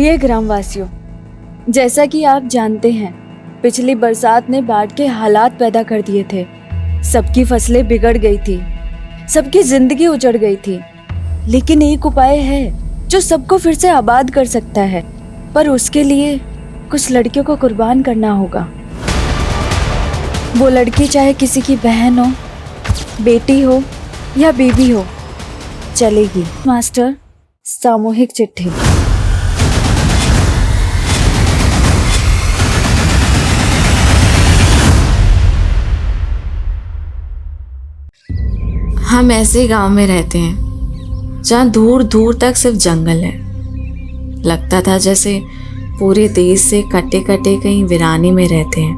प्रिय ग्रामवासियों, जैसा कि आप जानते हैं, पिछली बरसात ने बाढ़ के हालात पैदा कर दिए थे। सबकी फसलें बिगड़ गई थी, सबकी जिंदगी उजड़ गई थी। लेकिन एक उपाय है जो सबको फिर से आबाद कर सकता है, पर उसके लिए कुछ लड़कियों को कुर्बान करना होगा। वो लड़की चाहे किसी की बहन हो, बेटी हो या बीवी हो, चलेगी। मास्टर, सामूहिक चिट्ठी। हम ऐसे गांव में रहते हैं जहाँ दूर दूर तक सिर्फ जंगल है। लगता था जैसे पूरे देश से कटे कटे कहीं वीरानी में रहते हैं।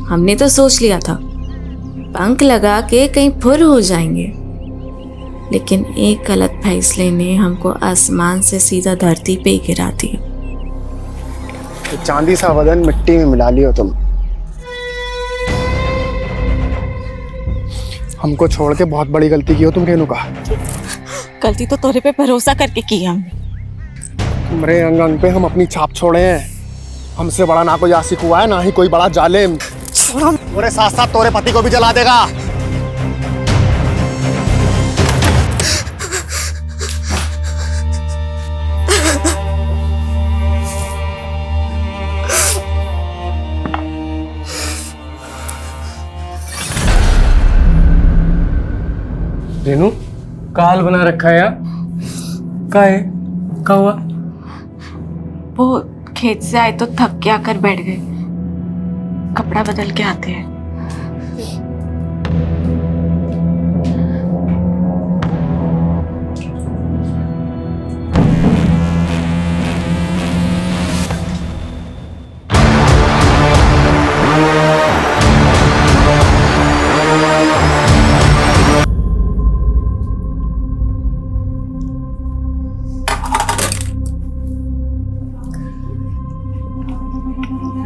हमने तो सोच लिया था पंख लगा के कहीं फुर हो जाएंगे, लेकिन एक गलत फैसले ने हमको आसमान से सीधा धरती पे ही गिरा दिया। चांदी सा बदन मिट्टी में मिला लियो तुम। हमको छोड़ के बहुत बड़ी गलती की हो तुम रेणुका। गलती तो तोरे पे भरोसा करके की हमने। तुम्हारे अंग अंग पे हम अपनी छाप छोड़े हैं। हमसे बड़ा ना कोई आशिक हुआ है, ना ही कोई बड़ा जालिम। तुम्हारे साथ साथ तोरे पति को भी जला देगा। रेनू, का हाल बना रखा है यार? का है? का हुआ? वो खेत से आए तो थक के आकर बैठ गए। कपड़ा बदल के आते हैं।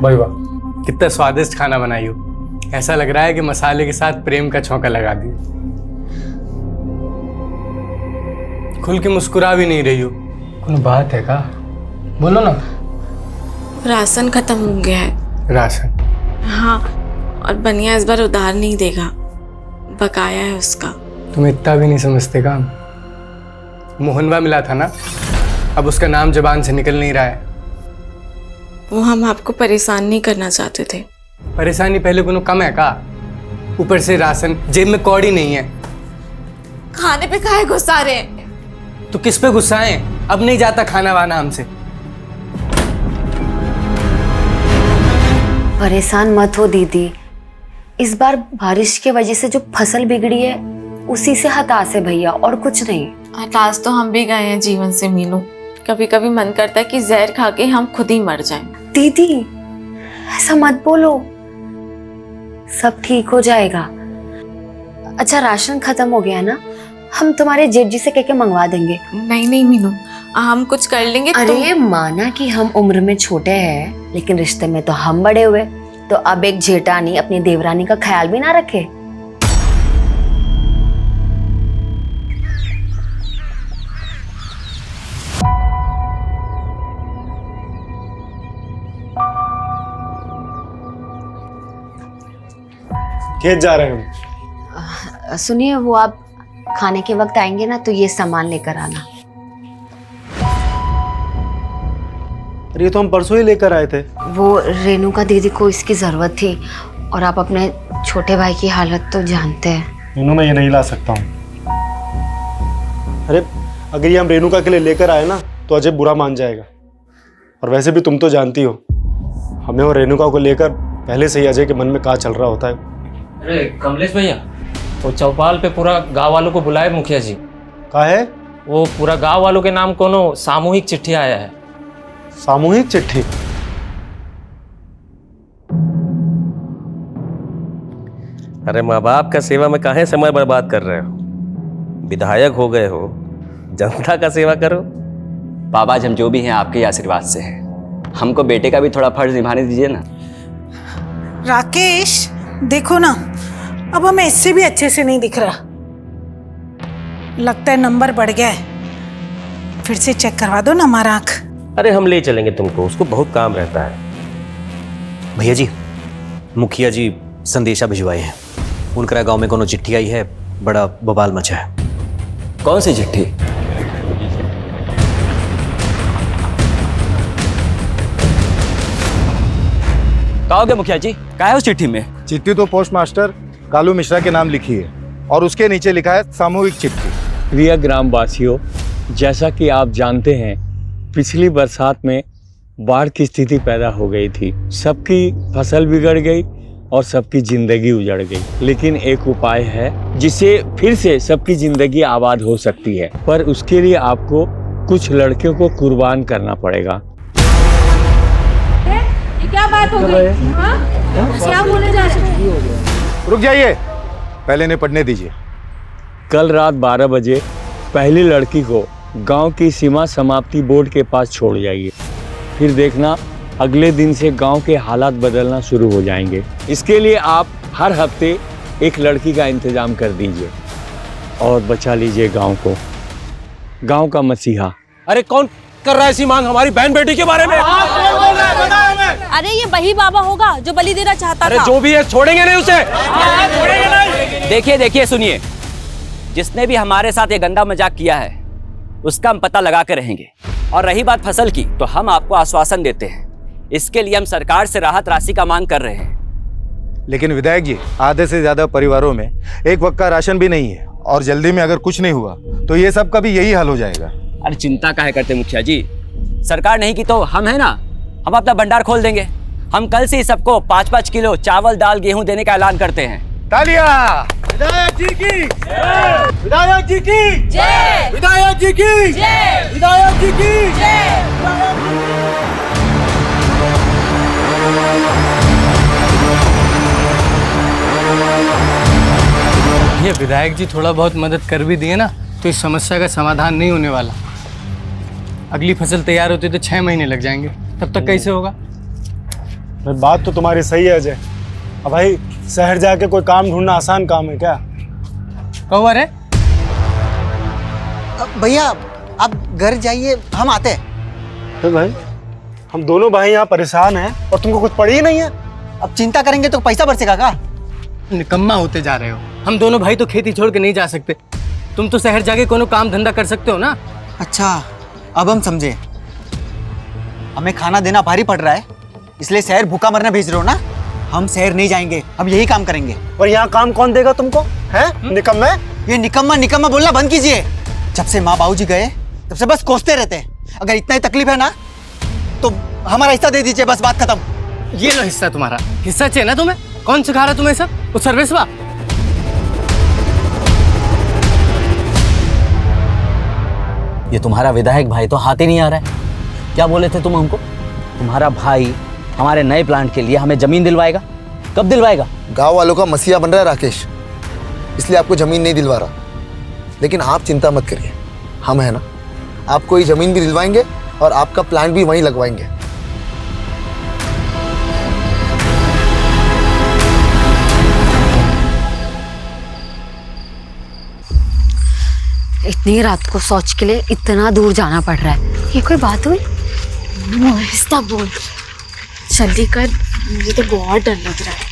भाई वाह, कितना स्वादिष्ट खाना बनाई हो। ऐसा लग रहा है कि मसाले के साथ प्रेम का छौंका लगा दिया। खुल के मुस्कुरा भी नहीं रही हो। कोई बात है का? बोलो ना। राशन खत्म हो गया है। राशन? हाँ, और बनिया इस बार उधार नहीं देगा, बकाया है उसका। तुम इतना भी नहीं समझते का? मोहनवा मिला था ना, अब उसका नाम जुबान से निकल नहीं रहा है। वो हम आपको परेशान नहीं करना चाहते थे। परेशानी पहले कोनो कम है का? ऊपर से राशन, जेब में कौड़ी नहीं है। खाने पे काहे गुस्सा रहे? तो किस पे गुस्सा है? अब नहीं जाता खाना वाना हमसे। परेशान मत हो दीदी, इस बार बारिश की वजह से जो फसल बिगड़ी है उसी से हताश है भैया, और कुछ नहीं। हताश तो हम भी गए हैं जीवन से मीनू। कभी कभी मन करता है कि जहर खा के हम खुद ही मर जाएं। दीदी ऐसा मत बोलो, सब ठीक हो जाएगा। अच्छा, राशन खत्म हो गया ना, हम तुम्हारे जेठ जी से कह के मंगवा देंगे। नहीं नहीं मीनू, हम कुछ कर लेंगे। अरे माना कि हम उम्र में छोटे हैं, लेकिन रिश्ते में तो हम बड़े हुए। तो अब एक जेठानी अपनी देवरानी का ख्याल भी ना रखे। खेत जा रहे हैं हम। सुनिए, वो आप खाने के वक्त आएंगे ना तो ये सामान लेकर आना। अरे ये तो हम परसों ही लेकर आए थे। वो रेणुका दीदी को इसकी जरूरत थी, और आप अपने छोटे भाई की हालत तो जानते हैं। रेनू, मैं ये नहीं ला सकता हूँ। अरे अगर ये हम रेणुका के लिए लेकर आए ना तो अजय बुरा मान जाएगा। और वैसे भी तुम तो जानती हो, हमें और रेणुका को लेकर पहले से ही अजय के मन में क्या चल रहा होता है। अरे कमलेश भैया, वो चौपाल पे पूरा गांव वालों को बुलाए मुखिया जी। का है? वो पूरा गांव वालों के नाम कोनो सामूहिक चिट्ठी आया है। सामूहिक चिट्ठी? अरे माँ बाप का सेवा में काहे समय बर्बाद कर रहे हो? विधायक हो गए हो, जनता का सेवा करो। बाबा जी, हम जो भी हैं आपके ही आशीर्वाद से हैं। हमको बेटे का भी थोड़ा फर्ज निभाने दीजिए ना। राकेश देखो ना, अब हमें इससे भी अच्छे से नहीं दिख रहा। लगता है नंबर बढ़ गया है। फिर से चेक करवा दो ना हमारा आँख। अरे हम ले चलेंगे तुमको, उसको बहुत काम रहता है। भैया जी, मुखिया जी संदेशा भिजवाए हैं। उनकरा गांव में कोनो चिट्ठी आई है, बड़ा बवाल मचा है। कौन सी चिट्ठी? कहोगे मुखिया जी, क्या है उस चिट्ठी में? चिट्ठी तो पोस्ट मास्टर कालू मिश्रा के नाम लिखी है और उसके नीचे लिखा है सामूहिक चिट्ठी। प्रिय ग्रामवासियों, जैसा कि आप जानते हैं, पिछली बरसात में बाढ़ की स्थिति पैदा हो गई थी। सबकी फसल बिगड़ गई और सबकी जिंदगी उजड़ गई। लेकिन एक उपाय है जिससे फिर से सबकी जिंदगी आबाद हो सकती है, पर उसके लिए आपको कुछ लड़कियों को कुर्बान करना पड़ेगा। ये क्या बात हो गई? हाँ? क्या बोले जा रहे हैं? रुक जाइए, पहले इन्हें पढ़ने दीजिए। कल रात 12 बजे पहली लड़की को गांव की सीमा समाप्ति बोर्ड के पास छोड़ जाइए। फिर देखना अगले दिन से गांव के हालात बदलना शुरू हो जाएंगे। इसके लिए आप हर हफ्ते एक लड़की का इंतजाम कर दीजिए और बचा लीजिए गांव को, गांव का मसीहा। अरे कौन कर रहा है ऐसी मांग हमारी बहन बेटी के बारे में? अरे ये वही बाबा होगा जो बलि देना चाहता अरे था। जो भी है छोड़ेंगे नहीं उसे। देखिए देखिए, सुनिए, जिसने भी हमारे साथ ये गंदा मजाक किया है उसका हम पता लगा के रहेंगे। और रही बात फसल की, तो हम आपको आश्वासन देते हैं, इसके लिए हम सरकार से राहत राशि का मांग कर रहे हैं। लेकिन विधायक जी, आधे से ज्यादा परिवारों में एक वक्त का राशन भी नहीं है और जल्दी में अगर कुछ नहीं हुआ तो ये सब का भी यही हाल हो जाएगा। अरे चिंता काहे करते मुखिया जी, सरकार नहीं की तो हम है ना, हम अपना भंडार खोल देंगे। हम कल से ही सबको 5-5 किलो चावल दाल गेहूं देने का ऐलान करते हैं। तालियां! विधायक जी की जय! विधायक जी की जय! विधायक जी की जय! विधायक जी की जय! ये विधायक जी थोड़ा बहुत मदद कर भी दिए ना तो इस समस्या का समाधान नहीं होने वाला। अगली फसल तैयार होती तो 6 महीने लग जाएंगे, तब तक कैसे होगा? भाई बात तो तुम्हारी सही है अजय। अब भाई शहर जाके कोई काम ढूंढना आसान काम है क्या? कहो अरे भैया आप घर जाइए, हम आते हैं। तो भाई हम दोनों भाई यहाँ परेशान हैं और तुमको कुछ पड़ी ही नहीं है। अब चिंता करेंगे तो पैसा बरसेगा का? निकम्मा होते जा रहे हो। हम दोनों भाई तो खेती छोड़ के नहीं जा सकते। तुम तो शहर जाके कोनो काम धंधा कर सकते हो ना। अच्छा, अब हम समझे। हमें खाना देना भारी पड़ रहा है, इसलिए शहर भूखा मरने भेज रहे हो ना? हम शहर नहीं जाएंगे, हम यही काम करेंगे। और यहाँ काम कौन देगा तुमको? हैं? निकम्मे? ये निकम्मा निकम्मा बोलना बंद कीजिए। जब से माँ बाबूजी गए तब से बस कोसते रहते हैं। अगर इतना ही तकलीफ है ना तो हमारा हिस्सा दे दीजिए, बस बात खत्म। ये लो हिस्सा तुम्हारा। हिस्सा चाहिए ना तुम्हें? कौन सिखा रहा तुम्हें सब? वो सर्विसवा? ये तुम्हारा विधायक भाई तो हाथ ही नहीं आ रहा है। क्या बोले थे तुम हमको? तुम्हारा भाई हमारे नए प्लांट के लिए हमें जमीन दिलवाएगा। कब दिलवाएगा? गांव वालों का मसीहा बन रहा है राकेश, इसलिए आपको जमीन नहीं दिलवा रहा। लेकिन आप चिंता मत करिए, हम है ना, आपको ये जमीन भी दिलवाएंगे और आपका प्लांट भी वहीं लगवाएंगे। इतनी रात को शौच के लिए इतना दूर जाना पड़ रहा है, ये कोई बात हुई? आहिस्ता बोल, जल्दी कर, मुझे तो बहुत डर लग रहा है।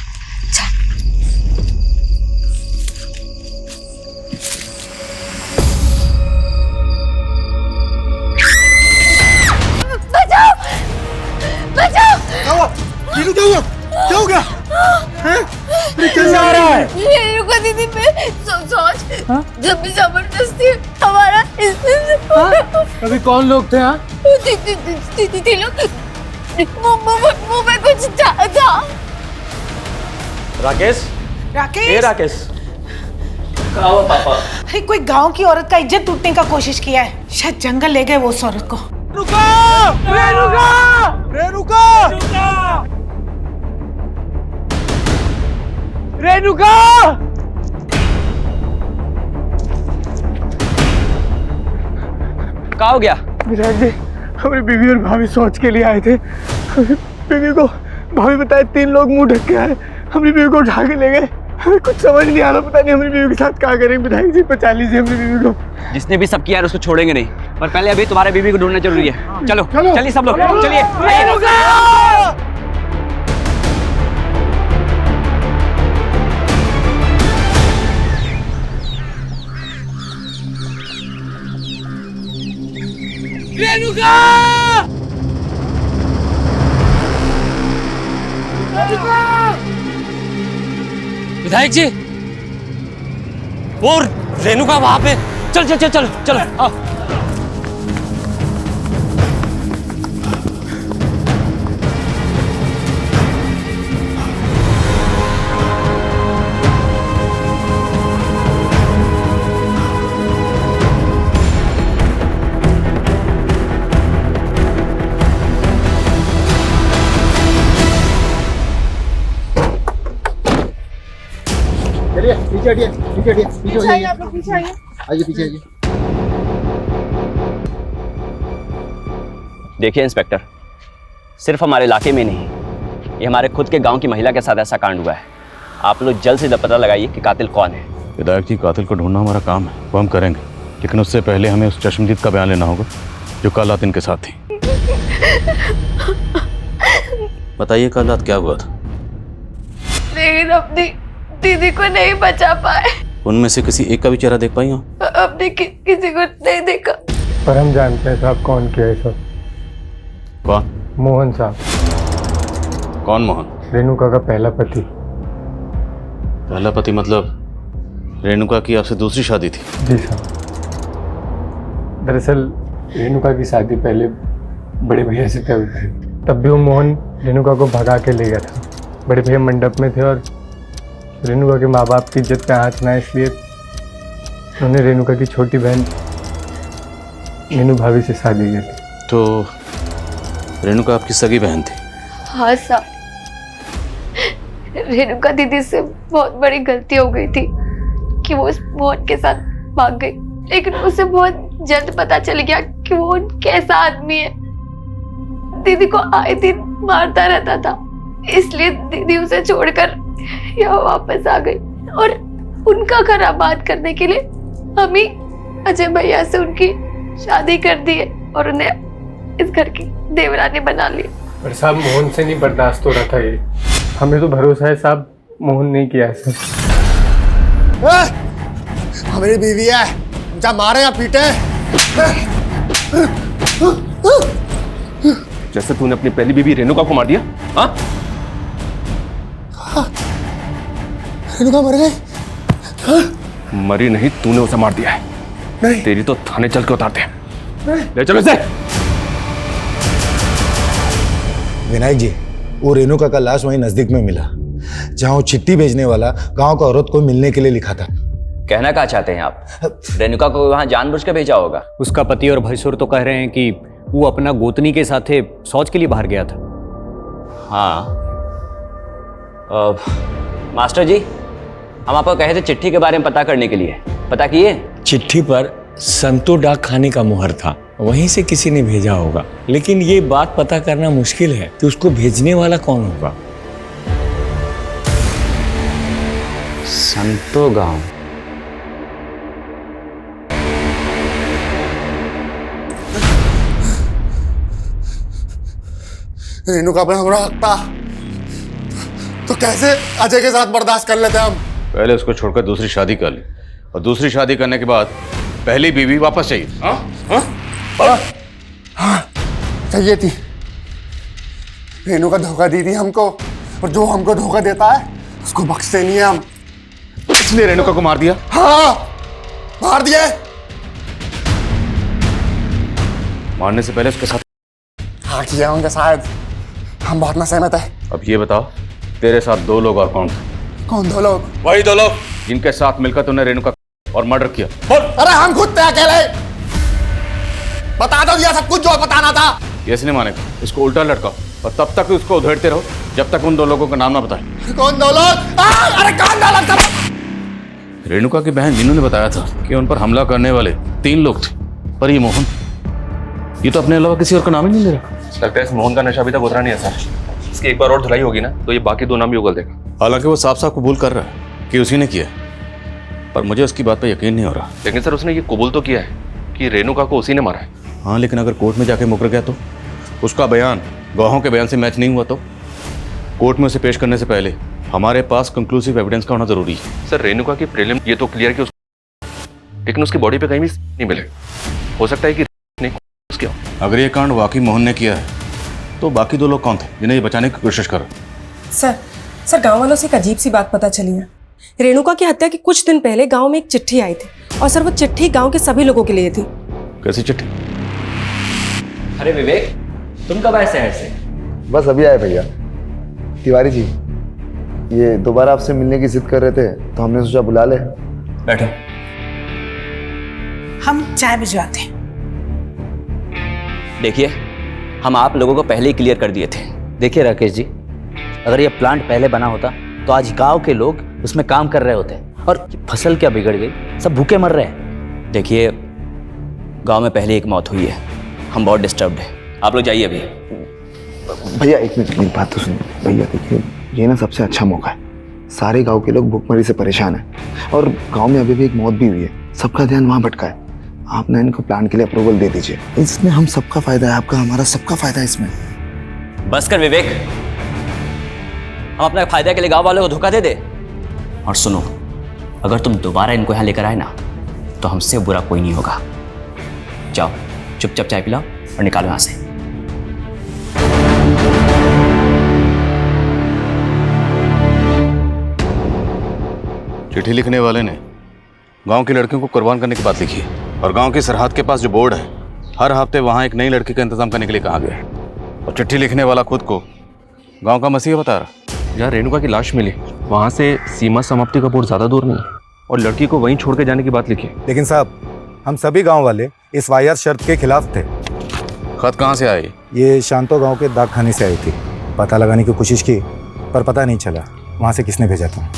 बचाओ! बचाओ! क्या हो गया? कैसे आ रहा है? ये रुको दीदी, मैं सोच जब भी जबरदस्ती हमारा इसमें अभी कौन लोग थे? हाँ दीदी लोग मुंह में कुछ था। राकेश, राकेश, ए राकेश, क्या हुआ पापा? कोई गांव की औरत का इज्जत टूटने का कोशिश किया है, शायद जंगल ले गए वो उस औरत को। रुको! रेणुका! रेणुका! रेणुका! क्या हो गया? विधायक जी, हमारी बीवी और भाभी सोच के लिए आए थे। बीवी को भाभी बताए 3 लोग मुंह ढक के आए, हमारी बीवी को उठा के ले गए। कुछ समझ नहीं आ रहा, पता नहीं हमारी बीवी के साथ क्या करेंगे। विधायक जी बचा लीजिए हमारी बीवी को। जिसने भी सब किया है उसको छोड़ेंगे नहीं, पर पहले अभी तुम्हारे बीवी को ढूंढना जरूरी है। चलो चलिए सब लोग, चलिए। रेणुका! विधायक जी, वो रेणुका वहां पे। चल चल चल चल चलो आओ। चलिए पीछे हटिए, पीछे हटिए, पीछे हो जाइए, पीछे आइए, आइए पीछे आइए। देखिए इंस्पेक्टर, सिर्फ हमारे इलाके में नहीं, ये हमारे खुद के गांव की महिला के साथ ऐसा कांड हुआ है। आप लोग जल्द से जल्द पता लगाइए कि कातिल कौन है। विधायक जी, कातिल को ढूंढना हमारा काम है, वो हम करेंगे, लेकिन उससे पहले हमें उस चश्मदीद का बयान लेना होगा जो कल रात इनके साथ थी। बताइए कल रात क्या हुआ था? लेकिन अपनी दीदी को नहीं बचा पाए। उनमें से किसी एक का भी चेहरा देख पाई हो? अपने किसी को नहीं देखा। पर हम जानते हैं साहब कौन किया है सब। कौन? मोहन साहब। कौन मोहन? रेणुका का पहला पति। पहला पति मतलब रेणुका की आपसे दूसरी शादी थी? जी साहब। दरअसल रेणुका की शादी पहले बड़े भैया से तय हुई थी, तब भी वो मोहन रेणुका को भगा के ले गया था। बड़े भैया मंडप में थे और रेणुका के माँ बाप की इज्जत पे हाथ ना, इसलिए उन्होंने रेणुका की छोटी बहन मीनू भाभी से शादी की थी। तो रेणुका आपकी सगी बहन थी? हाँ साहब, रेणुका दीदी से बहुत बड़ी गलती हो गई थी कि वो उस मोहन के साथ भाग गई, लेकिन उसे बहुत जल्द पता चल गया कि वो कैसा आदमी है। दीदी को आए दिन मारता रहता था, इसलिए दीदी उसे छोड़कर यहाँ वापस आ गई और उनका घर आबाद करने के लिए हम ही अजय भैया से उनकी शादी कर दी है और उन्हें इस घर की देवरानी बना ली। पर साहब मोहन से नहीं बर्दाश्त हो रहा था ये। हमें तो भरोसा है साहब मोहन नहीं किया है सर। हमारी बीवी है, जब मारे या पीटे। जैसे तूने अपनी पहली बीवी रेणुका को मार दिया। हाँ? रेणुका मर गई? मरी नहीं, तूने उसे मार दिया है। नहीं। तेरी तो थाने चल के उतारते हैं। ले चलो इसे। विनायक जी, वो रेणुका का लाश वहीं नजदीक में मिला, जहां वो चिट्ठी भेजने वाला गांव का औरत को मिलने के लिए लिखा था। कहना क्या चाहते हैं आप? रेणुका को वहां जानबूझ के भेजा होगा। उसका पति और भैंसुर तो कह रहे हैं कि वो अपना गोतनी के साथ शौच के लिए बाहर गया था। हाँ मास्टर जी, हम आपको कहे थे चिट्ठी के बारे में पता करने के लिए, पता किए? चिट्ठी पर संतो डाक खाने का मुहर था, वहीं से किसी ने भेजा होगा, लेकिन ये बात पता करना मुश्किल है कि उसको भेजने वाला कौन होगा। संतो गांव। रेणुका पे हमारा हक था, तो कैसे अजय के साथ बर्दाश्त कर लेते हम? पहले उसको छोड़कर दूसरी शादी कर ली, और दूसरी शादी करने के बाद पहली बीवी वापस चाहिए। हाँ, चाहिए थी। रेणुका धोखा दी थी हमको, और जो हमको धोखा देता है उसको बख्शते नहीं है हम। इसलिए रेणुका को मार दिया? हाँ, मार दिया। मारने से पहले उसके साथ हाँ किया होंगे शायद, हम बहुत ना सहमत है। अब ये बताओ, तेरे साथ दो लोग और कौन थे? कौन दो लोग? वही दो लोग जिनके साथ मिलकर तूने रेणुका और मर्डर किया। अरे हम खुद थे अकेले। बता दो दिया सब कुछ जो बताना था। ये नहीं मानेगा, इसको उल्टा लटकाओ और तब तक उसको उधेड़ते रहो जब तक उन दो लोगों का नाम ना बताए। कौन दो लोग? अरे कौन दो लोग? रेणुका की बहन मीनू ने बताया था कि उन पर हमला करने वाले 3 लोग थे, पर ये मोहन, ये तो अपने अलावा किसी और का नाम ही नहीं ले रहा। लगता है इस मोहन का नशा अभी तक उतरा नहीं है सर। इसकी एक बार और धुलाई होगी ना तो ये बाकी 2 नाम भी उगल देगा। हालांकि वो साफ साफ कबूल कर रहा है कि उसी ने किया, पर मुझे उसकी बात पे यकीन नहीं हो रहा। लेकिन सर उसने ये कबूल तो किया है कि रेणुका को उसी ने मारा है। हाँ, लेकिन अगर कोर्ट में जाके मुकर गया तो उसका बयान गवाहों के बयान से मैच नहीं हुआ तो कोर्ट में उसे पेश करने से पहले हमारे पास कंक्लूसिव एविडेंस का होना जरूरी है। सर रेणुका की प्रीलिम ये तो क्लियर कि लेकिन उसकी बॉडी पे कहीं भी नहीं मिले। हो सकता है कि उसके अगर ये कांड वाकई मोहन ने किया है तो बाकी 2 लोग कौन थे जिन्हें ये बचाने की कोशिश कर रहे? सर गांव वालों से एक अजीब सी बात पता चली है। रेणुका की हत्या के कुछ दिन पहले गांव में एक चिट्ठी आई थी और सर वो चिट्ठी गांव के सभी लोगों के लिए थी। कैसी चिट्ठी? अरे विवेक, तुम कब आए शहर से? बस अभी आए भैया। तिवारी जी, ये दोबारा आपसे मिलने की जिद कर रहे थे तो हमने सोचा बुला ले। बैठो। हम चाय भिजवाते हैं। देखिए, हम आप लोगों को पहले ही क्लियर कर दिए थे। देखिए राकेश जी, अगर ये प्लांट पहले बना होता तो आज गांव के लोग उसमें काम कर रहे होते, और फसल क्या बिगड़ गई, सब भूखे मर रहे हैं। देखिए, गांव में पहले एक मौत हुई है, हम बहुत डिस्टर्ब्ड हैं। आप लोग जाइए अभी। भैया एक मिनट, मेरी बात तो सुनिए। भैया देखिए, ये ना सबसे अच्छा मौका है। सारे गांव के लोग भूखमरी से परेशान हैं और गांव में अभी भी एक मौत भी हुई है। सबका ध्यान वहाँ भटका है। आप ना इनको प्लान के लिए अप्रूवल दे दीजिए। इसमें हम सबका फायदा है, आपका हमारा सबका फायदा है इसमें। बस कर विवेक, हम अपने फायदे के लिए गांव वालों को धोखा दे दे। और सुनो, अगर तुम दोबारा इनको यहाँ लेकर आए ना तो हमसे बुरा कोई नहीं होगा। जाओ चुपचाप चाय पिलाओ और निकालो यहाँ से। चिट्ठी लिखने वाले ने गांव की लड़कियों को कुर्बान करने की बात लिखी है और गांव की सरहद के पास जो बोर्ड है, हर हफ्ते वहां एक नई लड़की का इंतजाम करने के लिए कहा गया है। और चिट्ठी लिखने वाला खुद को गांव का मसीहा बता रहा। जहाँ रेणुका की लाश मिली वहाँ से सीमा समाप्ति का बोर्ड ज़्यादा दूर नहीं है और लड़की को वहीं छोड़ के जाने की बात लिखी है। लेकिन साहब, हम सभी गांव वाले इस वाहियात शर्त के खिलाफ थे। खत कहाँ से आई? ये शांतो गांव के डाकखाने से आई थी। पता लगाने की कोशिश की पर पता नहीं चला वहाँ से किसने भेजा था।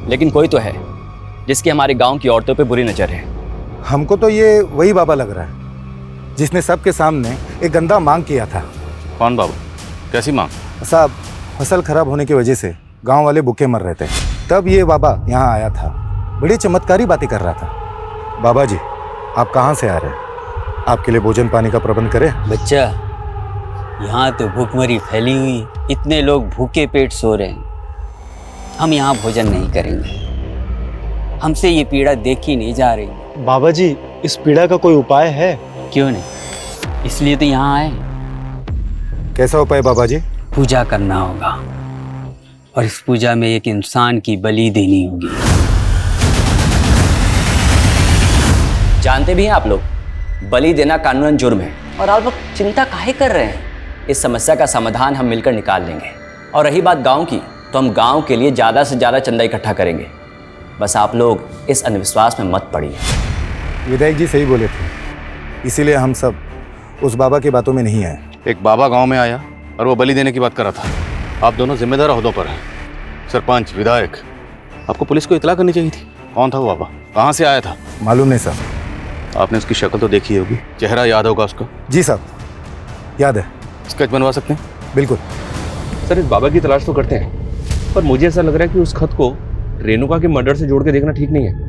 लेकिन कोई तो है जिसकी हमारे गांव की औरतों पे बुरी नजर है। हमको तो ये वही बाबा लग रहा है जिसने सबके सामने एक गंदा मांग किया था। कौन बाबा? कैसी मांग? साहब, फसल खराब होने की वजह से गांव वाले भूखे मर रहे थे, तब ये बाबा यहाँ आया था। बड़ी चमत्कारी बातें कर रहा था। बाबा जी, आप कहाँ से आ रहे हैं? आपके लिए भोजन पानी का प्रबंध करें? बच्चा, यहाँ तो भूखमरी फैली हुई, इतने लोग भूखे पेट सो रहे हैं। हम यहाँ भोजन नहीं करेंगे, हमसे ये पीड़ा देखी नहीं जा रही। बाबा जी, इस पीड़ा का कोई उपाय है? क्यों नहीं, इसलिए तो यहाँ आए। कैसा उपाय बाबा जी? पूजा करना होगा और इस पूजा में एक इंसान की बलि देनी होगी। जानते भी हैं आप लोग, बलि देना कानूनन जुर्म है। और आप लोग चिंता काहे कर रहे हैं? इस समस्या का समाधान हम मिलकर निकाल लेंगे। और रही बात गांव की, तो हम गांव के लिए ज़्यादा से ज़्यादा चंदा इकट्ठा करेंगे। बस आप लोग इस अंधविश्वास में मत पड़िए। विधायक जी सही बोले थे, इसीलिए हम सब उस बाबा की बातों में नहीं आए। एक बाबा गांव में आया और वो बलि देने की बात कर रहा था। आप दोनों जिम्मेदार ओहदों पर हैं, सरपंच, विधायक। आपको पुलिस को इतला करनी चाहिए थी। कौन था वो बाबा? कहाँ से आया था? मालूम नहीं सर। आपने उसकी शक्ल तो देखी होगी, चेहरा याद होगा उसका? जी साहब, याद है। स्केच बनवा सकते हैं? बिल्कुल सर, इस बाबा की तलाश तो करते हैं, पर मुझे ऐसा लग रहा है कि उस खत को रेणुका के मर्डर से जोड़ के देखना ठीक नहीं है।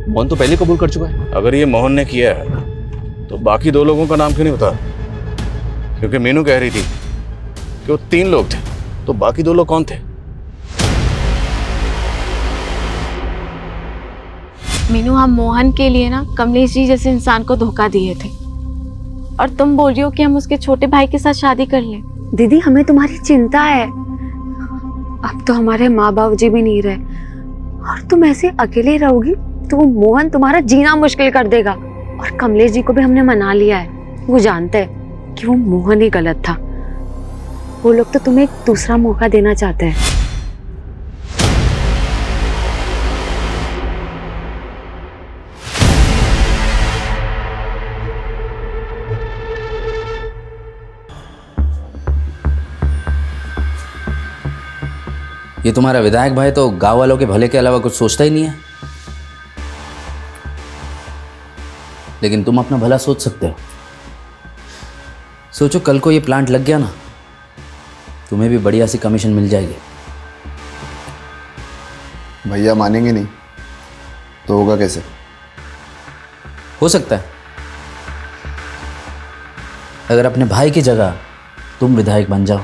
मोहन तो पहले कबूल कर चुका है। अगर ये मोहन ने किया है तो बाकी 2 लोगों का नाम क्यों नहीं बता? क्योंकि मीनू कह रही थी कि वो 3 लोग थे, तो बाकी 2 लोग कौन थे? मीनू, हम मोहन के लिए ना कमलेश जी जैसे इंसान को धोखा दिए थे, और तुम बोल रही हो कि हम उसके छोटे भाई के साथ शादी कर लें। दीदी, हमें तुम्हारी चिंता है। अब तो हमारे माँ बाप जी भी नहीं रहे, और तुम ऐसे अकेले रहोगी तो वो मोहन तुम्हारा जीना मुश्किल कर देगा। और कमलेश जी को भी हमने मना लिया है, वो जानते हैं कि वो मोहन ही गलत था। वो लोग तो तुम्हें एक दूसरा मौका देना चाहते हैं। ये तुम्हारा विधायक भाई तो गांव वालों के भले के अलावा कुछ सोचता ही नहीं है। लेकिन तुम अपना भला सोच सकते हो। सोचो, कल को ये प्लांट लग गया ना, तुम्हें भी बढ़िया सी कमीशन मिल जाएगी। भैया मानेंगे नहीं तो होगा कैसे? हो सकता है अगर अपने भाई की जगह तुम विधायक बन जाओ,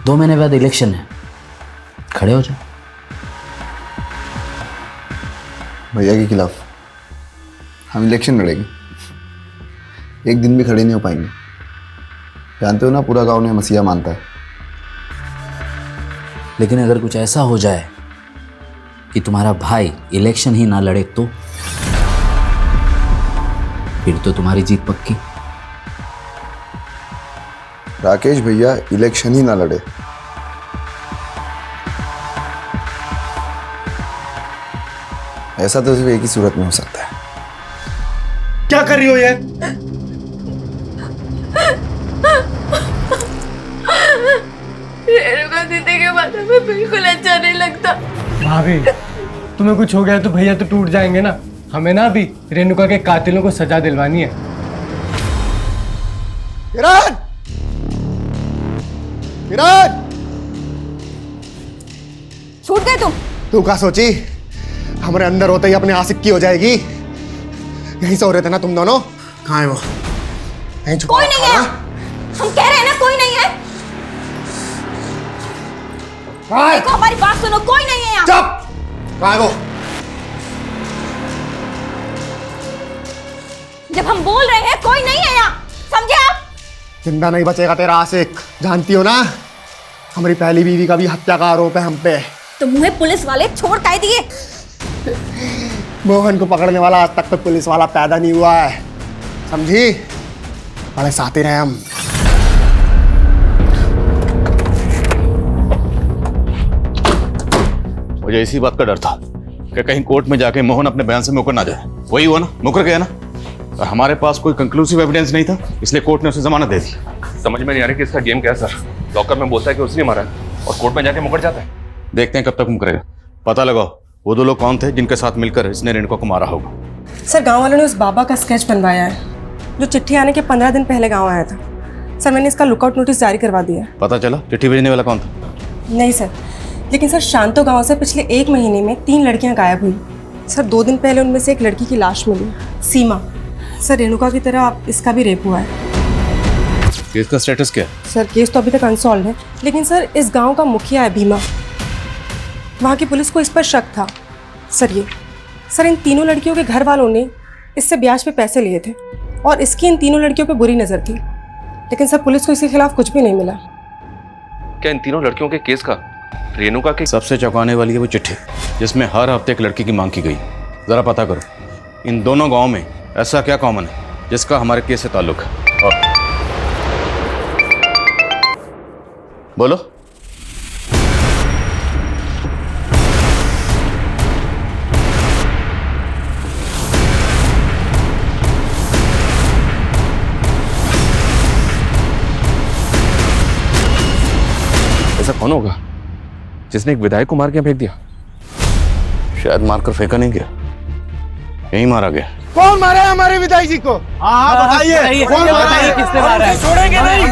2 महीने बाद इलेक्शन है, खड़े हो जाओ। भैया के खिलाफ हम इलेक्शन लड़ेंगे, एक दिन भी खड़े नहीं हो पाएंगे। जानते हो ना, पूरा गांव ने मसीहा मानता है। लेकिन अगर कुछ ऐसा हो जाए कि तुम्हारा भाई इलेक्शन ही ना लड़े तो फिर तो तुम्हारी जीत पक्की। राकेश भैया इलेक्शन ही ना लड़े, ऐसा तो सिर्फ एक ही सूरत में हो सकता है। क्या कर रही हो ये? रेणुका दीदी के बारे में बिल्कुल अच्छा नहीं लगता। भाभी, तुम्हें कुछ हो गया तो भैया तो टूट जाएंगे ना। हमें ना अभी रेणुका के कातिलों को सजा दिलवानी है। किरण! किरण! छूट गए तुम। तू क्या सोची हमारे अंदर होते ही अपने आशिक की हो जाएगी? यहीं से हो रहे थे ना तुम दोनों? कहाँ है वो? यहीं छुपा कोई नहीं है। हम कह रहे हैं ना कोई नहीं है। देखो हमारी बात सुनो, कोई नहीं है यहाँ। चुप! कहाँ है वो? जब हम बोल रहे हैं कोई नहीं है यहाँ, समझे आप? जिंदा नहीं बचेगा तेरा आशिक। जानती हो ना, हमारी पहली बीवी का भी हत्या का आरोप है हम पे। तो मुझे पुलिस वाले छोड़ काहे दिए? मोहन को पकड़ने वाला आज तक तो पुलिस वाला पैदा नहीं हुआ है, समझी? बड़े साथी रहे हम। मुझे इसी बात का डर था कि कहीं कोर्ट में जाके मोहन अपने बयान से मुकर ना जाए। वही हुआ ना, मुकर गया ना। और हमारे पास कोई कंक्लूसिव एविडेंस नहीं था, इसलिए कोर्ट ने उसे जमानत दे दी। समझ में नहीं आ रही कि इसका गेम क्या है सर। लॉकर में बोलता है कि उसने मारा है और कोर्ट में जाके मुकर जाता है। देखते हैं कब तक मुकरेगा। पता लगाओ वो 2 लोग कौन थे जिनके साथ मिलकर इसने रेणुका को मारा होगा। सर, गांव वालों ने उस बाबा का स्केच बनवाया है जो चिट्ठी आने के 15 दिन पहले गांव आया था। सर, मैंने इसका लुकआउट नोटिस जारी करवा दिया है। पता चला चिट्ठी भेजने वाला कौन था? नहीं सर, लेकिन सर शांतो गांव से पिछले 1 महीने में 3 लड़कियां गायब हुई। सर, 2 दिन पहले उनमें से एक लड़की की लाश मिली, सीमा। सर, रेणुका की तरह इसका भी रेप हुआ है। केस का स्टेटस क्या है? सर, केस तो अभी तक अनसॉल्व है, लेकिन सर इस गांव का मुखिया है भीमा, वहाँ की पुलिस को इस पर शक था। सर इन तीनों लड़कियों के घर वालों ने इससे ब्याज पे पैसे लिए थे और इसकी इन तीनों लड़कियों पे बुरी नज़र थी, लेकिन सर पुलिस को इसके खिलाफ कुछ भी नहीं मिला। क्या इन तीनों लड़कियों के केस का रेणुका के? सबसे चौंकाने वाली है वो चिट्ठी जिसमें हर हफ्ते एक लड़की की मांग की गई। जरा पता करो इन दोनों गाँव में ऐसा क्या कॉमन है जिसका हमारे केस से ताल्लुक है। और बोलो। ऐसा कौन होगा जिसने एक विधायक को मार के फेंक दिया? शायद मारकर फेंका नहीं गया, यही मारा गया। कौन मारा है हमारे विधायक जी को? हाँ बताइए, कौन मारा है? किसने मारा है? छोड़ेंगे नहीं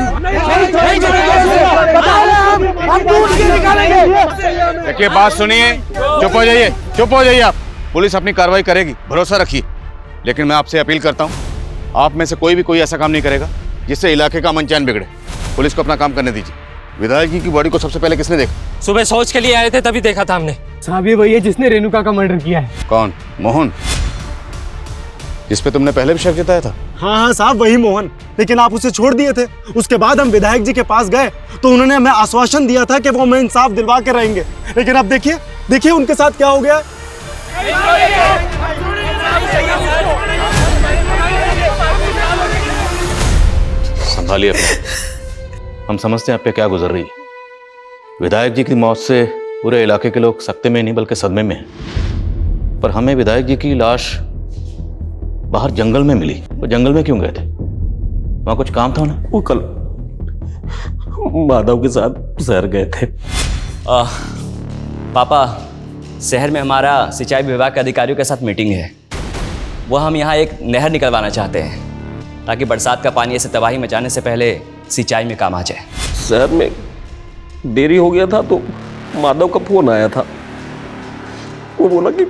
छोड़ेंगे, हम ढूंढ के निकालेंगे। देखिए बात सुनिए, चुप हो जाइए, चुप हो जाइए आप। पुलिस अपनी कार्रवाई करेगी, भरोसा रखिए। लेकिन मैं आपसे अपील करता हूँ, आप में से कोई भी कोई ऐसा काम नहीं करेगा जिससे इलाके का अमन चैन बिगड़े। पुलिस को अपना काम करने दीजिए। विधायक जी की बॉडी को सबसे पहले किसने देखा? सुबह शौच के लिए आए थे, तभी देखा था हमने। साहब, ये वही है जिसने रेणुका का मर्डर किया है। कौन? मोहन, जिस पे तुमने पहले भी शक जताया था? हाँ साहब, वही मोहन। लेकिन आप उसे छोड़ दिए थे। उसके बाद हम विधायक जी के पास गए तो उन्होंने हमें आश्वासन दिया था कि वो हमें इंसाफ दिलवा के रहेंगे। लेकिन अब देखिए उनके साथ क्या हो गया। संभालिए अपने। हम समझते हैं आप पे क्या गुजर रही है। विधायक जी की मौत से पूरे इलाके के लोग सकते में नहीं बल्कि सदमे में हैं। पर हमें विधायक जी की लाश बाहर जंगल में मिली। वो जंगल में क्यों गए थे? वहां कुछ काम था ना? वो कल माधव के साथ शहर गए थे। पापा, शहर में हमारा सिंचाई विभाग के अधिकारियों के साथ मीटिंग है। वो हम यहाँ एक नहर निकलवाना चाहते हैं ताकि बरसात का पानी ऐसे तबाही मचाने से पहले सिंचाई में काम आ जाए। शहर में देरी हो गया था तो माधव का फोन आया था। को बोला कि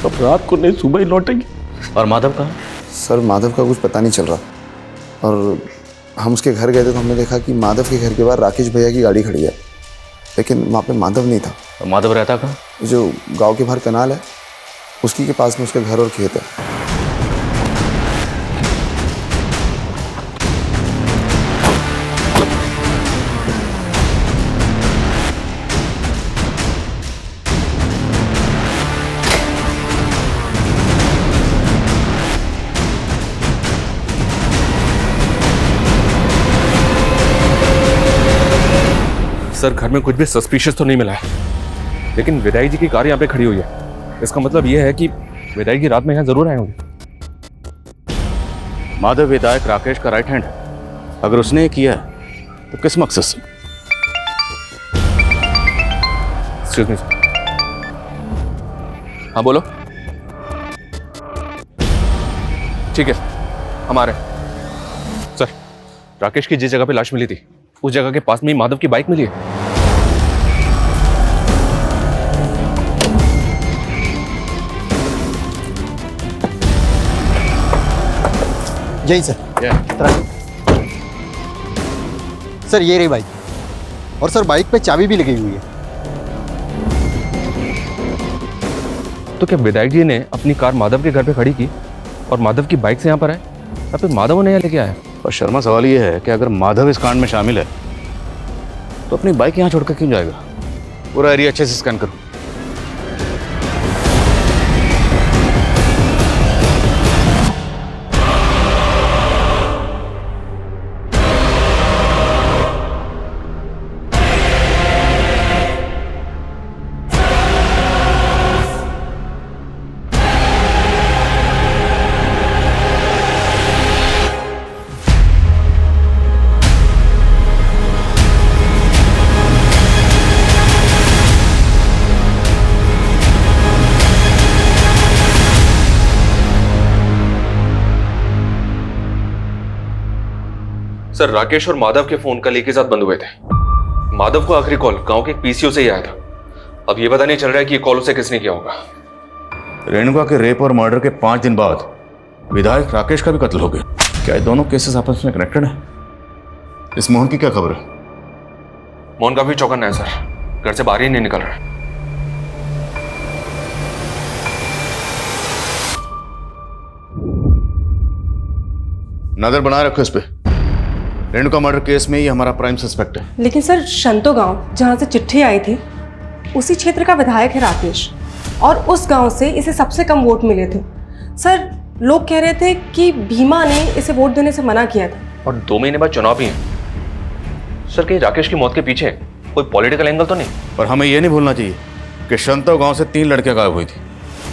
अब रात को नहीं सुबह ही लौटेंगे। और माधव कहाँ? सर माधव का कुछ पता नहीं चल रहा। और हम उसके घर गए थे तो हमने देखा कि माधव के घर के बाहर राकेश भैया की गाड़ी खड़ी है, लेकिन वहाँ पे माधव नहीं था। और माधव रहता कहाँ? जो गांव के बाहर कनाल है उसकी के पास में उसका घर और खेत है। सर घर में कुछ भी सस्पिशियस तो नहीं मिला है, लेकिन विधायक जी की कार यहाँ पे खड़ी हुई है। इसका मतलब यह है कि विधायक जी रात में यहाँ जरूर आए होंगे। माधव विधायक राकेश का राइट हैंड है। अगर उसने ये किया है तो किस मकसद से? Excuse me sir. हाँ बोलो। ठीक है हम आ रहे हैं। सर राकेश की जिस जगह पे लाश मिली थी उस जगह के पास में ही माधव की बाइक मिली है। यही सर। सर ये रही बाइक, और सर बाइक पे चाबी भी लगी हुई है। तो क्या विधायक जी ने अपनी कार माधव के घर पे खड़ी की और माधव की बाइक से यहाँ पर आए, या फिर माधव उन्हें यहाँ लेके आया? और शर्मा सवाल ये है कि अगर माधव इस कांड में शामिल है तो अपनी बाइक यहाँ छोड़कर क्यों जाएगा? पूरा एरिया अच्छे से स्कैन करो। सर राकेश और माधव के फोन कल एक ही साथ बंद हुए थे। माधव को आखिरी कॉल गांव के एक पीसीओ से ही आया था। अब ये पता नहीं चल रहा है कि ये कॉल उसे किसने किया होगा। रेणुका के रेप और मर्डर के 5 दिन बाद विधायक राकेश का भी कत्ल हो गया। क्या ये दोनों केसेस आपस में कनेक्टेड है? इस मोहन की क्या खबर है? मोहन काफी चौकन्ना है सर, घर से बाहर ही नहीं निकल रहा है। नजर बनाए रखो इस पे। रेणुका मर्डर केस में ये हमारा प्राइम सस्पेक्ट है। लेकिन सर शंतो गांव जहां से चिट्ठी आई थी उसी क्षेत्र का विधायक है राकेश, और उस गांव से इसे सबसे कम वोट मिले थे। सर लोग कह रहे थे कि भीमा ने इसे वोट देने से मना किया था। और 2 महीने बाद चुनाव भी है। सर कहीं राकेश की मौत के पीछे कोई पॉलिटिकल एंगल तो नहीं? पर हमें यह नहीं भूलना चाहिए कि शंतो गांव से 3 लड़कियां गायब हुई थी,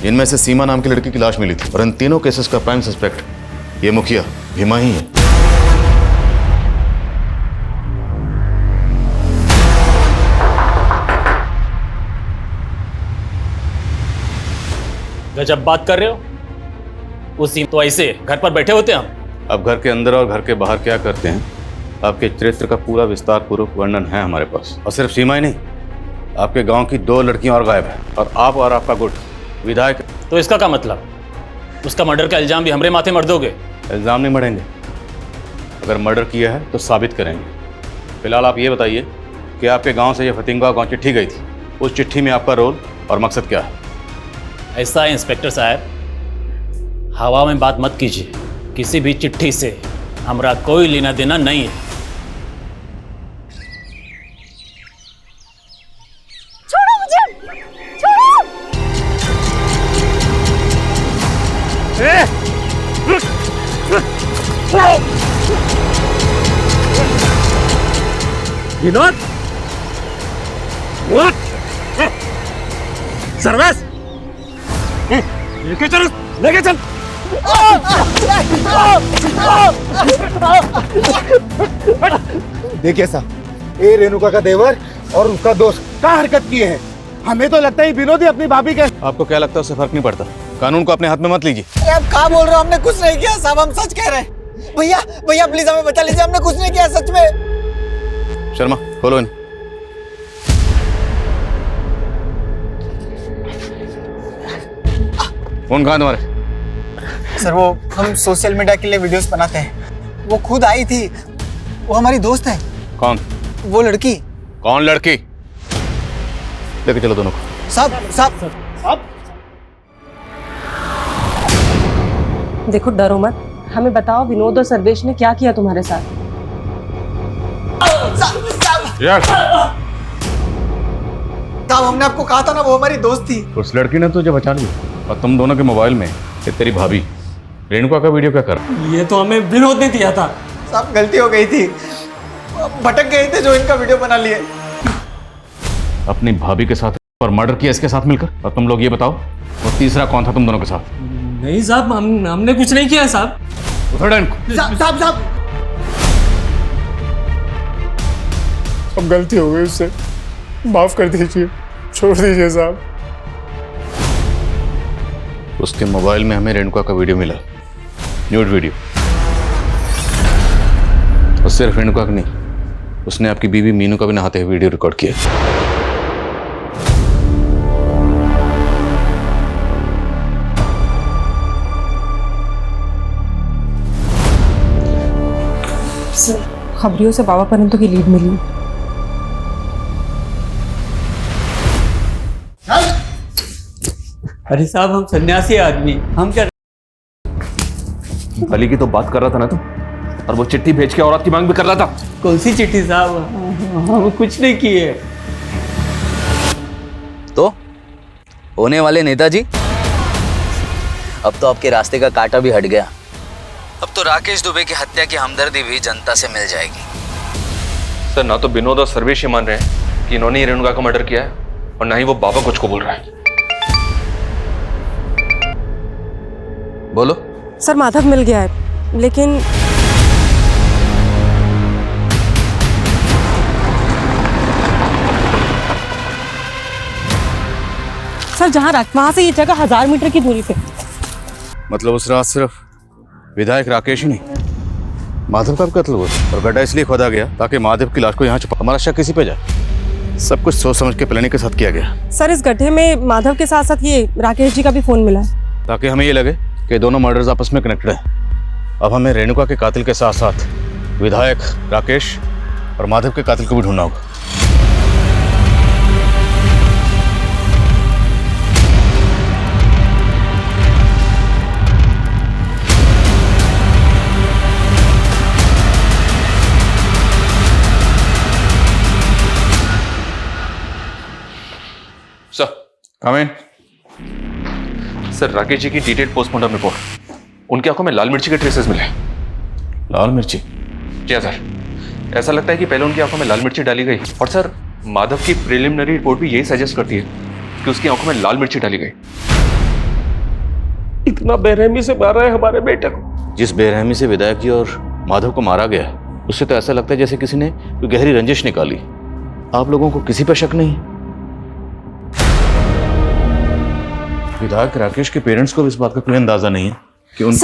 जिनमें से सीमा नाम की लड़की की लाश मिली थी। और इन तीनों केसेस का प्राइम सस्पेक्ट ये मुखिया भीमा ही है। गजब बात कर रहे हो। उसी तो ऐसे घर पर बैठे होते हम। अब घर के अंदर और घर के बाहर क्या करते हैं, आपके चरित्र का पूरा विस्तार पूर्वक वर्णन है हमारे पास। और सिर्फ सीमा ही नहीं, आपके गांव की 2 लड़कियां और गायब हैं, और आप और आपका गुट विधायक। तो इसका क्या मतलब? उसका मर्डर का इल्जाम भी हमरे माथे मर दोगे? इल्जाम नहीं मढ़ेंगे, अगर मर्डर किया है तो साबित करेंगे। फिलहाल आप ये बताइए कि आपके गांव से ये फतिंगा गांव चिट्ठी गई थी, उस चिट्ठी में आपका रोल और मकसद क्या है? ऐसा है इंस्पेक्टर साहब, हवा में बात मत कीजिए। किसी भी चिट्ठी से हमारा कोई लेना देना नहीं है। छोड़ो मुझे, छोड़ो। विनोद, सर्वेश लेके चल, लेके चल। देखिए साहब, ये रेणुका का देवर और उसका दोस्त क्या हरकत किए हैं। हमें तो लगता है विनोद ही अपनी भाभी के। आपको क्या लगता है उससे फर्क नहीं पड़ता? कानून को अपने हाथ में मत लीजिए। अरे आप क्या बोल रहे हो? हमने कुछ नहीं किया साहब, हम सच कह रहे हैं। भैया भैया प्लीज हमें बचा लीजिए, हमने कुछ नहीं किया सच में। शर्मा खोलो इन। फोन कहाँ है तुम्हारे? सर वो हम सोशल मीडिया के लिए वीडियोस बनाते हैं। वो खुद आई थी, वो हमारी दोस्त है। कौन? वो लड़की। कौन लड़की? लेके चलो दोनों को। साहब देखो डरो मत, हमें बताओ विनोद और सर्वेश ने क्या किया तुम्हारे साथ। साहब हमने आपको कहा था ना वो हमारी दोस्त थी। उस लड़की ने तुझे बचा लिया और तुम दोनों के मोबाइल में ये तेरी भाभी रेणुका का वीडियो क्या कर? ये तो हमें विनोद ने दिया था। साहब गलती हो गई थी, भटक गए थे जो इनका वीडियो बना लिए। अपनी भाभी के साथ और मर्डर किया इसके साथ मिलकर। और तुम लोग ये बताओ वो तीसरा कौन था तुम दोनों के साथ? नहीं साहब, हमने कुछ नहीं किया साहब। साहब अब गलती हो गई उससे, माफ कर दीजिए, छोड़ दीजिए साहब। उसके मोबाइल में हमें रेणुका का वीडियो मिला, न्यूड वीडियो। और सिर्फ रेणुका का नहीं, उसने आपकी बीवी मीनू का भी नहाते हुए वीडियो रिकॉर्ड किया। खबरियों से बाबा परंतु की लीड मिली। अरे साहब हम सन्यासी आदमी, हम क्या? बलि की तो बात कर रहा था ना तुम, और वो चिट्ठी भेज के औरत की मांग भी कर रहा था। कौन सी चिट्ठी साहब? हम कुछ नहीं किए। तो होने वाले नेताजी, अब तो आपके रास्ते का कांटा भी हट गया। अब तो राकेश दुबे की हत्या की हमदर्दी भी जनता से मिल जाएगी। सर ना तो विनोद और सर्वेश ये मान रहे हैं कि इन्होंने ही रेणुका का मर्डर किया है, और ना ही वो बाबा कुछ को बोल रहा है। बोलो। सर माधव मिल गया है, लेकिन सर जहाँ वहां से ये जगह 1000 मीटर की दूरी पे। मतलब उस रात सिर्फ विधायक राकेश ही नहीं, माधव का भी कत्ल हुआ और गड्ढा इसलिए खोदा गया ताकि माधव की लाश को यहाँ छुपा। हमारा शक किसी पे जाए। सब कुछ सोच समझ के प्लानिंग के साथ किया गया। सर इस गड्ढे में माधव के साथ साथ ये राकेश जी का भी फोन मिला है, ताकि हमें ये लगे कि दोनों मर्डर्स आपस में कनेक्टेड हैं। अब हमें रेणुका के कातिल के साथ साथ विधायक राकेश और माधव के कातिल को भी ढूंढना होगा। सर कम इन। सर राकेश जी की डिटेल्ड पोस्टमार्टम रिपोर्ट, उनकी आंखों में लाल मिर्ची के ट्रेसेस मिले। लाल मिर्ची? जी हाँ सर, ऐसा लगता है कि पहले उनकी आंखों में लाल मिर्ची डाली गई, और सर माधव की प्रिलिमिनरी रिपोर्ट भी यही सजेस्ट करती है कि उसकी आंखों में लाल मिर्ची डाली गई। इतना बेरहमी से मारा है हमारे बेटे को। जिस बेरहमी से विधायक जी और माधव को मारा गया, उससे तो ऐसा लगता है जैसे किसी ने कोई गहरी रंजिश निकाली। आप लोगों को किसी पर शक नहीं? विधायक राकेश के पेरेंट्स को भी इस बात का कोई अंदाजा नहीं है कि उनको...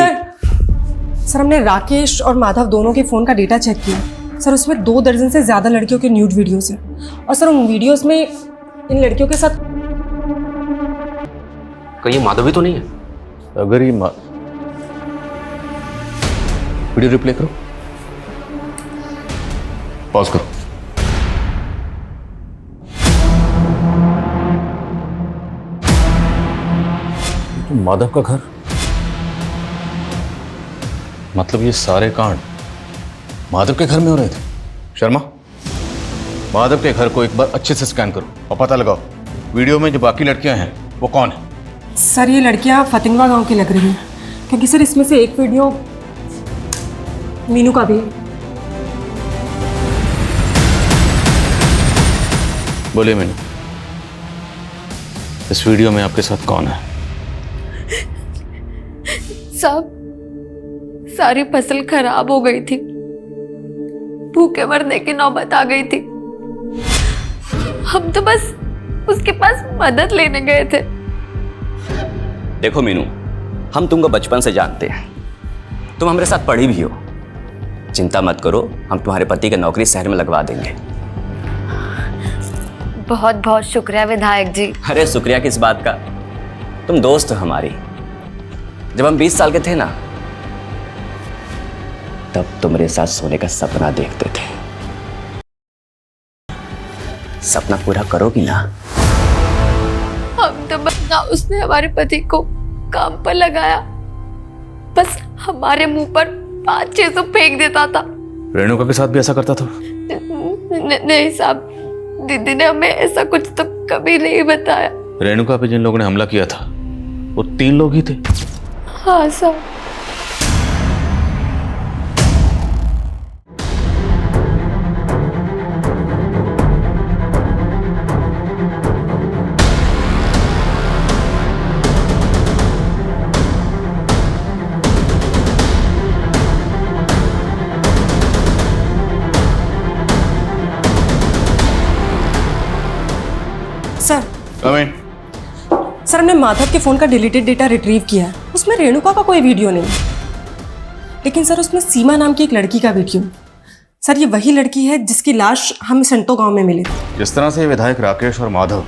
सर हमने राकेश और माधव दोनों के फोन का डेटा चेक किया। सर उसमें 2 दर्जन से ज्यादा लड़कियों के न्यूड वीडियोस हैं, और सर उन वीडियोस में इन लड़कियों के साथ कहीं माधवी तो नहीं है? अगर ये वीडियो रिप्ले करो, पॉज करो। माधव का घर, मतलब ये सारे कांड माधव के घर में हो रहे थे। शर्मा, माधव के घर को एक बार अच्छे से स्कैन करो और पता लगाओ वीडियो में जो बाकी लड़कियां हैं वो कौन है। सर ये लड़कियां फतिंगवा गांव की लग रही हैं, क्योंकि सर इसमें से एक वीडियो मीनू का भी है। बोलिए मीनू, इस वीडियो में आपके साथ कौन है? साहब सारी फसल खराब हो गई थी, भूखे मरने की नौबत आ गई थी। हम तो बस उसके पास मदद लेने गए थे। देखो मीनू, हम तुमको बचपन से जानते हैं, तुम हमारे साथ पढ़ी भी हो। चिंता मत करो, हम तुम्हारे पति की नौकरी शहर में लगवा देंगे। बहुत बहुत शुक्रिया विधायक जी। अरे शुक्रिया किस बात का, तुम दोस्त हो हमारी, जब हम 20 साल के थे ना, तब तुम मेरे साथ सोने का सपना देखते थे। सपना पूरा करोगी ना? हम तो बस ना, उसने हमारे पति को काम पर लगाया, बस हमारे मुंह पर 5-600 फेंक देता था। रेणुका के साथ भी ऐसा करता था? नहीं साहब, दीदी ने हमें ऐसा कुछ तो कभी नहीं बताया। रेणुका पे जिन लोगों ने हमला किया था वो 3 लोग ही थे? हाँ साहब। Sir coming. सर, हमने माधव के फोन का डिलीटेड डेटा रिट्रीव किया है। उसमें रेणुका का कोई वीडियो नहीं, लेकिन सर उसमें सीमा नाम की एक लड़की का वीडियो। सर ये वही लड़की है जिसकी लाश हम संतो गांव में मिली थी। जिस तरह से विधायक राकेश और माधव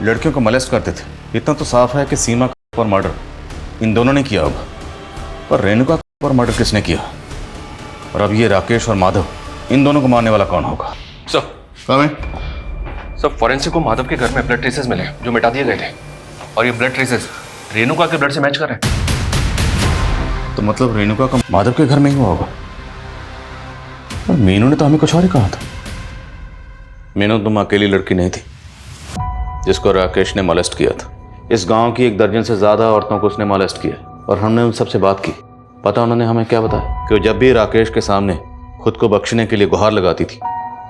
लड़कियों को मोलेस्ट करते थे, इतना तो साफ है कि सीमा और मर्डर इन दोनों ने किया होगा, पर रेणुका और मर्डर किसने किया? और अब ये राकेश और माधव, इन दोनों को मारने वाला कौन होगा? सर सब फॉरेंसिक को माधव के घर में ब्लड ट्रेसेस मिले जो मिटा दिए गए थे, और ये ब्लड ट्रेसेस रेणुका के ब्लड से मैच कर रहे हैं। तो मतलब रेणुका का माधव के घर में ही हुआ होगा। और मीनू ने तो हमें कुछ और ही कहा था। मीनू तुम अकेली लड़की नहीं थी जिसको राकेश ने मोलेस्ट किया था। इस गांव की 1 दर्जन से ज्यादा औरतों को उसने मोलेस्ट किया, और हमने उन सबसे बात की। पता उन्होंने हमें क्या बताया? कि जब भी राकेश के सामने खुद को बख्शने के लिए गुहार लगाती थी,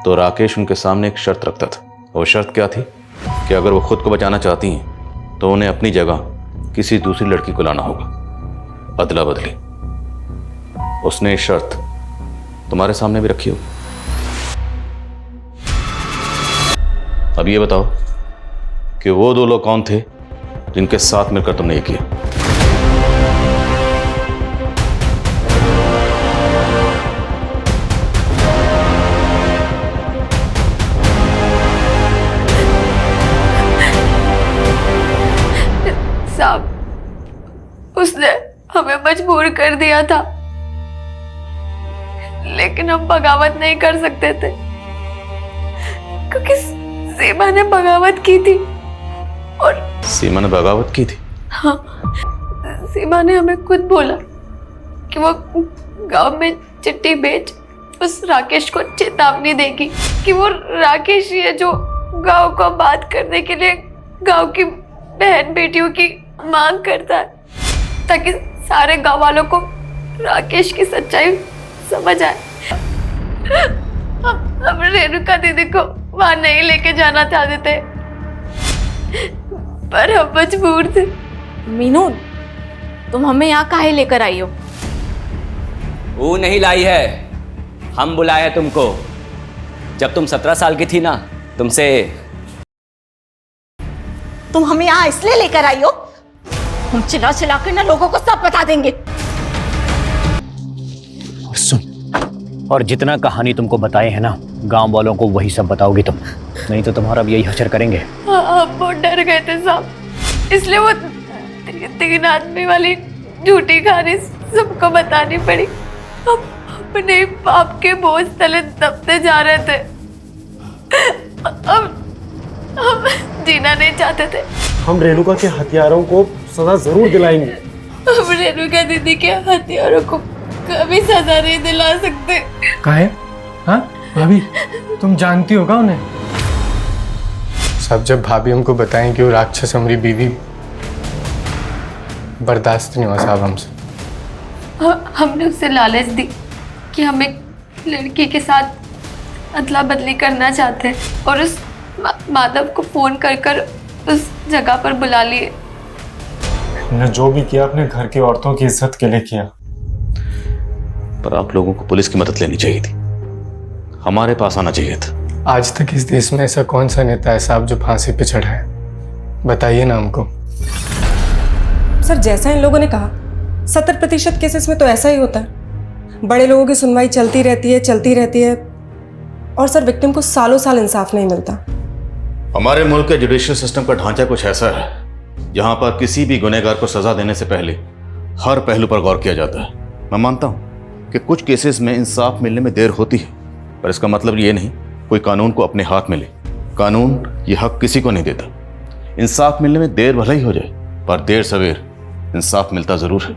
तो राकेश उनके सामने एक शर्त रखता था। वो शर्त क्या थी? कि अगर वो खुद को बचाना चाहती हैं तो उन्हें अपनी जगह किसी दूसरी लड़की को लाना होगा, अदला बदली। उसने ये शर्त तुम्हारे सामने भी रखी होगी। अब ये बताओ कि वो 2 लोग कौन थे जिनके साथ मिलकर तुमने ये किया? साहब, उसने हमें मजबूर कर दिया था, लेकिन हम बगावत नहीं कर सकते थे क्योंकि सीमा ने बगावत की थी। और सीमा ने बगावत की थी? हाँ, सीमा ने हमें खुद बोला कि वो गांव में चिट्ठी भेज उस राकेश को चेतावनी देगी कि वो राकेश ही है जो गांव को बात करने के लिए गांव की बहन बेटियों की मांग करता है, ताकि सारे गांव वालों को राकेश की सच्चाई समझ आए। हम रेणुका दीदी को वहां नहीं लेके जाना चाहते थे, पर हम मजबूर थे। मीनू, तुम हमें यहाँ काहे लेकर आई हो? वो नहीं लाई है, हम बुलाए हैं तुमको। जब तुम 17 साल की थी ना, तुम हमें यहाँ इसलिए लेकर आई हो? हम चिल्ला चिल्ला कर ना लोगों को सब बता देंगे। सुन, और जितना कहानी तुमको बताए हैं ना, गांव वालों को वही सब बताओगी तुम, नहीं तो तुम्हारा अब यही हशर करेंगे। हम बहुत डर गए थे साहब, इसलिए वो 3 आदमी वाली झूठी कहानी सबको बतानी पड़ी। हम अपने पाप के बोझ तले दबते जा रहे थे। हम जीना नहीं चाहते थे। हम रेणुका के हथियारों को सजा जरूर दिलाएंगे। हम रेणुका दीदी के हथियारों को कभी सजा नहीं दिला सकते। काहे? हाँ भाभी, तुम जानती होगा उन्हें? सब जब भाभी हमको बताएं कि वो राक्षस हमारी बीवी, बर्दाश्त नहीं हुआ साहब हमसे। हमने उससे लालच दी कि हम एक लड़की के साथ अदला बदली करना चाहते हैं, और उस माधव को फोन कर उस जगह पर बुला लिए। हमने जो भी किया अपने घर की औरतों की इज्जत के लिए किया। पर आप लोगों को पुलिस की मदद लेनी चाहिए थी, हमारे पास आना चाहिए था। आज तक इस देश में ऐसा कौन सा नेता है साहब जो फांसी पे चढ़ा है? बताइए ना हमको। सर जैसा इन लोगों ने कहा, 70% केसेस में तो ऐसा ही होता है। बड़े लोगों की सुनवाई चलती रहती है, और सर विक्टिम को सालों साल इंसाफ नहीं मिलता। हमारे मुल्क के जुडिशियल सिस्टम का ढांचा कुछ ऐसा है जहां पर किसी भी गुनहगार को सजा देने से पहले हर पहलू पर गौर किया जाता है। मैं मानता हूं कि कुछ केसेस में इंसाफ मिलने में देर होती है, पर इसका मतलब ये नहीं कोई कानून को अपने हाथ में ले। कानून ये हक किसी को नहीं देता। इंसाफ मिलने में देर भले ही हो जाए, पर देर सवेर इंसाफ मिलता जरूर है।